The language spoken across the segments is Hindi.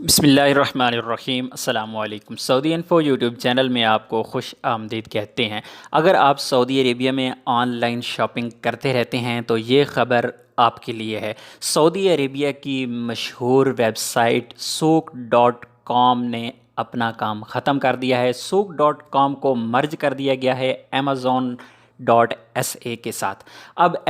बिस्मिल्लाहिर्रहमानिर्रहीम अस्सलामुअलैकुम। सऊदी इन्फो यूट्यूब चैनल में आपको खुश आमदीद कहते हैं। अगर आप सऊदी अरेबिया में ऑनलाइन शॉपिंग करते रहते हैं तो ये ख़बर आपके लिए है। सऊदी अरेबिया की मशहूर वेबसाइट सूक.com ने अपना काम ख़त्म कर दिया है। सूक.com को मर्ज कर दिया गया है Amazon.sa के साथ। अब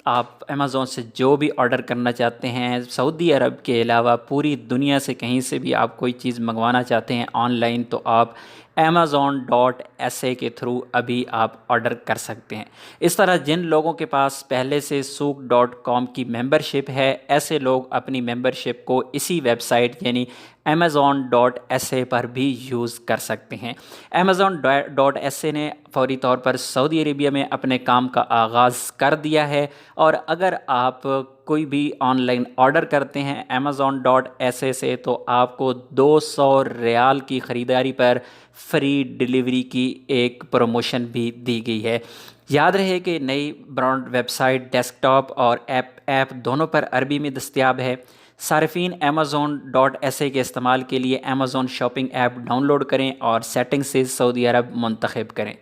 आप अमेज़ोन से जो भी ऑर्डर करना चाहते हैं, सऊदी अरब के अलावा पूरी दुनिया से कहीं से भी आप कोई चीज़ मंगवाना चाहते हैं ऑनलाइन, तो आप Amazon.sa के थ्रू अभी आप ऑर्डर कर सकते हैं। इस तरह जिन लोगों के पास पहले से सूक.com की मेंबरशिप है, ऐसे लोग अपनी मेंबरशिप को इसी वेबसाइट यानी Amazon.sa पर भी यूज़ कर सकते हैं। Amazon.sa ने फौरी तौर पर सऊदी अरेबिया में अपने काम का आगाज़ कर दिया है, और अगर आप कोई भी ऑनलाइन ऑर्डर करते हैं Amazon.sa से तो आपको 200 रियाल की ख़रीदारी पर फ्री डिलीवरी की एक प्रमोशन भी दी गई है। याद रहे कि नई ब्रांड वेबसाइट डेस्कटॉप और ऐप दोनों पर अरबी में दस्तयाब है। सार्फिन Amazon.sa के इस्तेमाल के लिए Amazon शॉपिंग ऐप डाउनलोड करें और सेटिंग से सऊदी अरब मुंतखब करें।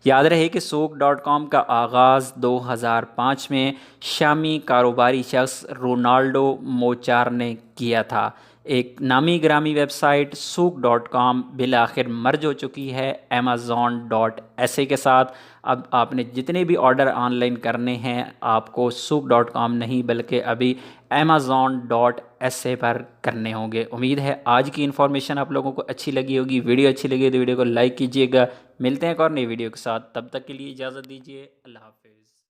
याद रहे कि सूक.com का आगाज़ 2005 में शामी कारोबारी शख्स रोनाल्डो मोचार ने किया था। एक नामी ग्रामी वेबसाइट सूक.com बिल आखिर मर्ज हो चुकी है Amazon.sa के साथ। अब आपने जितने भी ऑर्डर ऑनलाइन करने हैं आपको सूक.com नहीं बल्कि अभी Amazon.sa पर करने होंगे। उम्मीद है आज की इन्फॉर्मेशन आप लोगों को अच्छी लगी होगी। वीडियो अच्छी लगी तो वीडियो को लाइक कीजिएगा। मिलते हैं एक और नई वीडियो के साथ, तब तक के लिए इजाज़त दीजिए। अल्लाह हाफ़िज़।